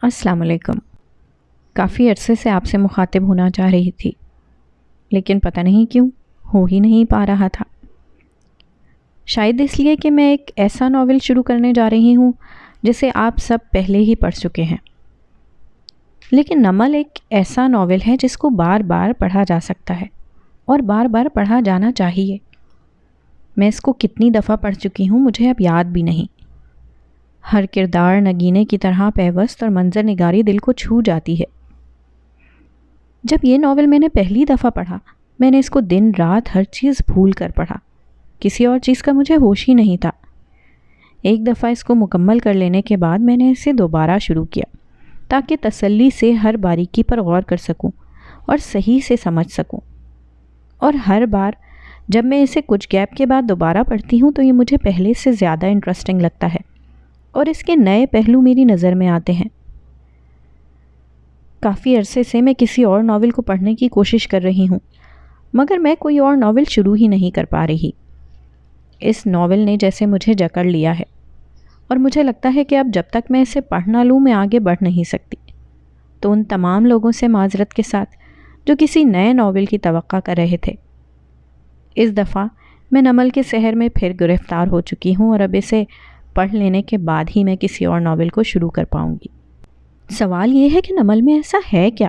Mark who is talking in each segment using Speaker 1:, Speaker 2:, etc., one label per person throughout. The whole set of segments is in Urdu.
Speaker 1: السلام علیکم۔ کافی عرصے سے آپ سے مخاطب ہونا چاہ رہی تھی، لیکن پتہ نہیں کیوں ہو ہی نہیں پا رہا تھا۔ شاید اس لیے کہ میں ایک ایسا ناول شروع کرنے جا رہی ہوں جسے آپ سب پہلے ہی پڑھ چکے ہیں، لیکن نمل ایک ایسا ناول ہے جس کو بار بار پڑھا جا سکتا ہے اور بار بار پڑھا جانا چاہیے۔ میں اس کو کتنی دفعہ پڑھ چکی ہوں مجھے اب یاد بھی نہیں۔ ہر کردار نگینے کی طرح پیوست اور منظر نگاری دل کو چھو جاتی ہے۔ جب یہ ناول میں نے پہلی دفعہ پڑھا، میں نے اس کو دن رات ہر چیز بھول کر پڑھا، کسی اور چیز کا مجھے ہوش ہی نہیں تھا۔ ایک دفعہ اس کو مکمل کر لینے کے بعد میں نے اسے دوبارہ شروع کیا تاکہ تسلی سے ہر باریکی پر غور کر سکوں اور صحیح سے سمجھ سکوں، اور ہر بار جب میں اسے کچھ گیپ کے بعد دوبارہ پڑھتی ہوں تو یہ مجھے پہلے سے زیادہ انٹرسٹنگ لگتا ہے اور اس کے نئے پہلو میری نظر میں آتے ہیں۔ کافی عرصے سے میں کسی اور ناول کو پڑھنے کی کوشش کر رہی ہوں، مگر میں کوئی اور ناول شروع ہی نہیں کر پا رہی۔ اس ناول نے جیسے مجھے جکڑ لیا ہے، اور مجھے لگتا ہے کہ اب جب تک میں اسے پڑھ نہ لوں میں آگے بڑھ نہیں سکتی۔ تو ان تمام لوگوں سے معذرت کے ساتھ جو کسی نئے ناول کی توقع کر رہے تھے، اس دفعہ میں نمل کے سحر میں پھر گرفتار ہو چکی ہوں، اور اب اسے پڑھ لینے کے بعد ہی میں کسی اور ناول کو شروع کر پاؤں گی۔ سوال یہ ہے کہ نمل میں ایسا ہے کیا؟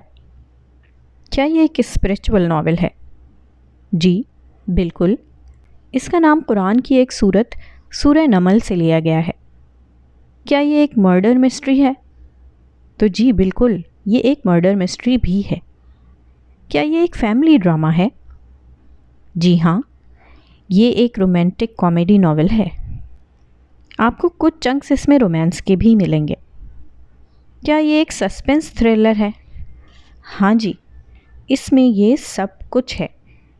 Speaker 1: کیا یہ ایک اسپریچول ناول ہے؟ جی بالکل، اس کا نام قرآن کی ایک سورت سورہ نمل سے لیا گیا ہے۔ کیا یہ ایک مرڈر مسٹری ہے؟ تو جی بالکل، یہ ایک مرڈر مسٹری بھی ہے۔ کیا یہ ایک فیملی ڈرامہ ہے؟ جی ہاں، یہ ایک رومانٹک کامیڈی ناول ہے۔ آپ کو کچھ چنکس اس میں رومانس کے بھی ملیں گے۔ کیا یہ ایک سسپنس تھرلر ہے؟ ہاں جی، اس میں یہ سب کچھ ہے،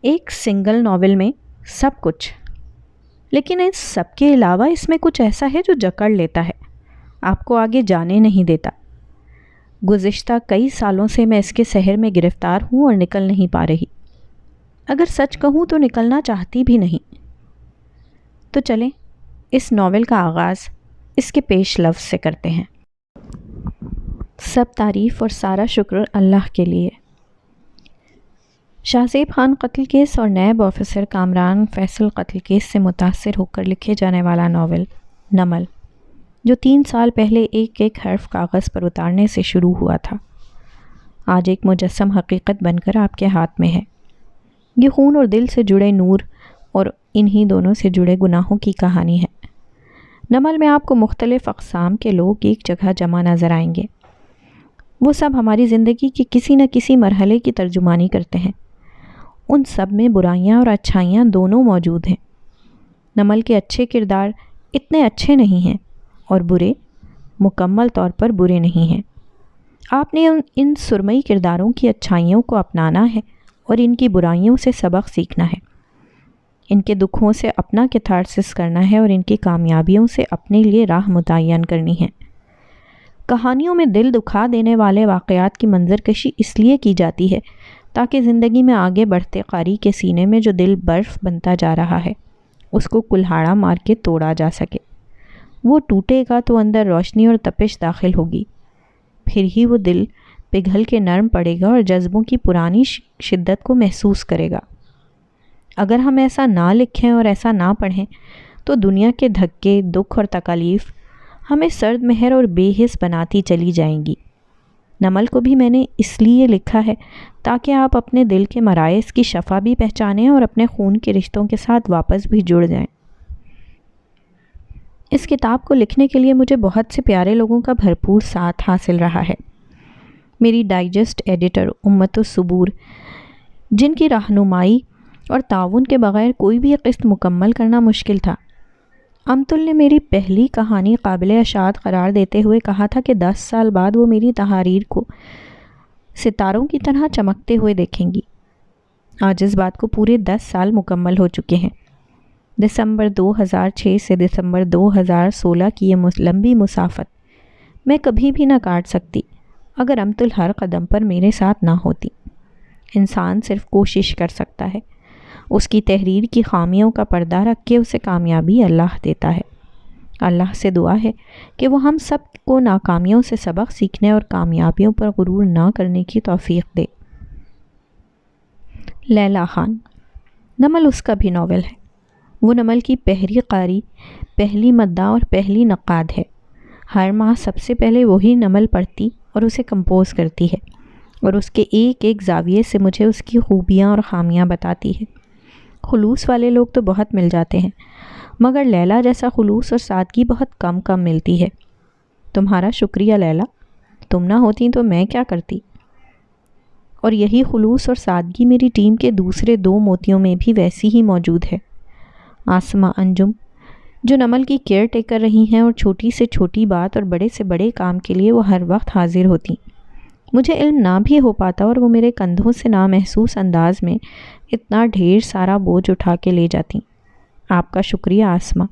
Speaker 1: ایک سنگل ناول میں سب کچھ۔ لیکن اس سب کے علاوہ اس میں کچھ ایسا ہے جو جکڑ لیتا ہے، آپ کو آگے جانے نہیں دیتا۔ گزشتہ کئی سالوں سے میں اس کے سحر میں گرفتار ہوں اور نکل نہیں پا رہی۔ اگر سچ کہوں تو نکلنا چاہتی بھی نہیں۔ تو چلیں اس ناول کا آغاز اس کے پیش لفظ سے کرتے ہیں۔ سب تعریف اور سارا شکر اللہ کے لیے۔ شاہ زیب خان قتل کیس اور نیب آفیسر کامران فیصل قتل کیس سے متاثر ہو کر لکھے جانے والا ناول نمل، جو 3 سال پہلے ایک ایک حرف کاغذ پر اتارنے سے شروع ہوا تھا، آج ایک مجسم حقیقت بن کر آپ کے ہاتھ میں ہے۔ یہ خون اور دل سے جڑے نور اور انہی دونوں سے جڑے گناہوں کی کہانی ہے۔ نمل میں آپ کو مختلف اقسام کے لوگ ایک جگہ جمع نظر آئیں گے۔ وہ سب ہماری زندگی کے کسی نہ کسی مرحلے کی ترجمانی کرتے ہیں۔ ان سب میں برائیاں اور اچھائیاں دونوں موجود ہیں۔ نمل کے اچھے کردار اتنے اچھے نہیں ہیں اور برے مکمل طور پر برے نہیں ہیں۔ آپ نے ان سرمئی کرداروں کی اچھائیوں کو اپنانا ہے اور ان کی برائیوں سے سبق سیکھنا ہے۔ ان کے دکھوں سے اپنا کیتھارسس کرنا ہے اور ان کی کامیابیوں سے اپنے لیے راہ متعین کرنی ہے۔ کہانیوں میں دل دکھا دینے والے واقعات کی منظر کشی اس لیے کی جاتی ہے تاکہ زندگی میں آگے بڑھتے قاری کے سینے میں جو دل برف بنتا جا رہا ہے اس کو کلہاڑا مار کے توڑا جا سکے۔ وہ ٹوٹے گا تو اندر روشنی اور تپش داخل ہوگی، پھر ہی وہ دل پگھل کے نرم پڑے گا اور جذبوں کی پرانی شدت کو محسوس کرے گا۔ اگر ہم ایسا نہ لکھیں اور ایسا نہ پڑھیں تو دنیا کے دھکے، دکھ اور تکالیف ہمیں سرد مہر اور بے حس بناتی چلی جائیں گی۔ نمل کو بھی میں نے اس لیے لکھا ہے تاکہ آپ اپنے دل کے مرائض کی شفا بھی پہچانیں اور اپنے خون کے رشتوں کے ساتھ واپس بھی جڑ جائیں۔ اس کتاب کو لکھنے کے لیے مجھے بہت سے پیارے لوگوں کا بھرپور ساتھ حاصل رہا ہے۔ میری ڈائجسٹ ایڈیٹر امت الصبور، جن کی رہنمائی اور تعاون کے بغیر کوئی بھی قسط مکمل کرنا مشکل تھا۔ امتل نے میری پہلی کہانی قابل اشاعت قرار دیتے ہوئے کہا تھا کہ 10 سال بعد وہ میری تحاریر کو ستاروں کی طرح چمکتے ہوئے دیکھیں گی۔ آج اس بات کو پورے 10 سال مکمل ہو چکے ہیں۔ دسمبر 2006 سے دسمبر 2016 کی یہ لمبی مسافت میں کبھی بھی نہ کاٹ سکتی اگر امتل ہر قدم پر میرے ساتھ نہ ہوتی۔ انسان صرف کوشش کر سکتا ہے، اس کی تحریر کی خامیوں کا پردہ رکھ کے اسے کامیابی اللہ دیتا ہے۔ اللہ سے دعا ہے کہ وہ ہم سب کو ناکامیوں سے سبق سیکھنے اور کامیابیوں پر غرور نہ کرنے کی توفیق دے۔ لیلا خان۔ نمل اس کا بھی ناول ہے۔ وہ نمل کی پہلی قاری، پہلی مداح اور پہلی نقاد ہے۔ ہر ماہ سب سے پہلے وہی نمل پڑھتی اور اسے کمپوز کرتی ہے، اور اس کے ایک ایک زاویے سے مجھے اس کی خوبیاں اور خامیاں بتاتی ہے۔ خلوص والے لوگ تو بہت مل جاتے ہیں، مگر لیلا جیسا خلوص اور سادگی بہت کم ملتی ہے۔ تمہارا شکریہ لیلا، تم نہ ہوتی تو میں کیا کرتی؟ اور یہی خلوص اور سادگی میری ٹیم کے دوسرے 2 موتیوں میں بھی ویسی ہی موجود ہے۔ آسمہ انجم، جو نمل کی کیئر ٹیکر رہی ہیں اور چھوٹی سے چھوٹی بات اور بڑے سے بڑے کام کے لیے وہ ہر وقت حاضر ہوتی۔ مجھے علم نہ بھی ہو پاتا اور وہ میرے کندھوں سے نامحسوس انداز میں اتنا ڈھیر سارا بوجھ اٹھا کے لے جاتی۔ آپ کا شکریہ آسمہ۔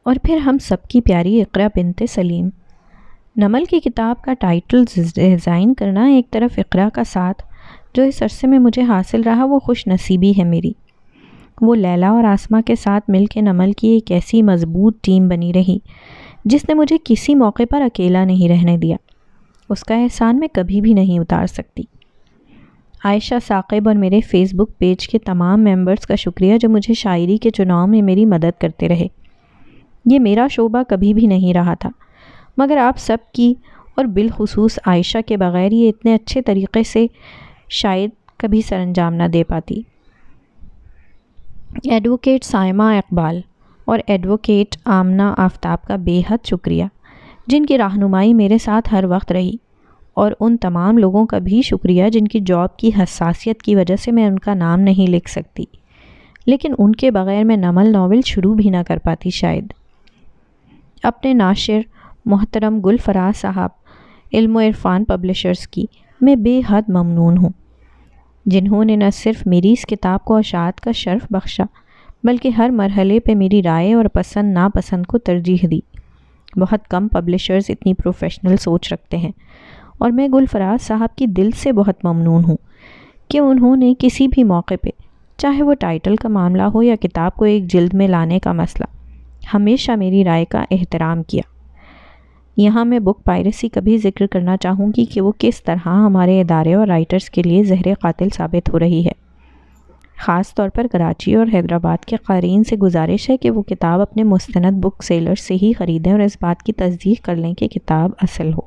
Speaker 1: اور پھر ہم سب کی پیاری اقرا بنت سلیم۔ نمل کی کتاب کا ٹائٹل ڈیزائن کرنا ایک طرف اقرا کا ساتھ جو اس عرصے میں مجھے حاصل رہا، وہ خوش نصیبی ہے میری۔ وہ لیلا اور آسمہ کے ساتھ مل کے نمل کی ایک ایسی مضبوط ٹیم بنی رہی جس نے مجھے کسی موقع پر اکیلا نہیں رہنے دیا۔ اس کا احسان میں کبھی بھی نہیں اتار سکتی۔ عائشہ ثاقب اور میرے فیس بک پیج کے تمام ممبرز کا شکریہ جو مجھے شاعری کے چناؤ میں میری مدد کرتے رہے۔ یہ میرا شعبہ کبھی بھی نہیں رہا تھا، مگر آپ سب کی اور بالخصوص عائشہ کے بغیر یہ اتنے اچھے طریقے سے شاید کبھی سر انجام نہ دے پاتی۔ ایڈوکیٹ سائمہ اقبال اور ایڈوکیٹ آمنہ آفتاب کا بے حد شکریہ، جن کی رہنمائی میرے ساتھ ہر وقت رہی، اور ان تمام لوگوں کا بھی شکریہ جن کی جاب کی حساسیت کی وجہ سے میں ان کا نام نہیں لکھ سکتی، لیکن ان کے بغیر میں نمل ناول شروع بھی نہ کر پاتی شاید۔ اپنے ناشر محترم گل فراز صاحب علم و عرفان پبلشرز کی میں بے حد ممنون ہوں، جنہوں نے نہ صرف میری اس کتاب کو اشاعت کا شرف بخشا بلکہ ہر مرحلے پہ میری رائے اور پسند ناپسند کو ترجیح دی۔ بہت کم پبلشرز اتنی پروفیشنل سوچ رکھتے ہیں، اور میں گل فراز صاحب کی دل سے بہت ممنون ہوں کہ انہوں نے کسی بھی موقع پہ، چاہے وہ ٹائٹل کا معاملہ ہو یا کتاب کو ایک جلد میں لانے کا مسئلہ، ہمیشہ میری رائے کا احترام کیا۔ یہاں میں بک پائریسی کا بھی ذکر کرنا چاہوں گی کہ وہ کس طرح ہمارے ادارے اور رائٹرز کے لیے زہر قاتل ثابت ہو رہی ہے۔ خاص طور پر کراچی اور حیدرآباد کے قارئین سے گزارش ہے کہ وہ کتاب اپنے مستند بک سیلر سے ہی خریدیں اور اس بات کی تصدیق کر لیں کہ کتاب اصل ہو۔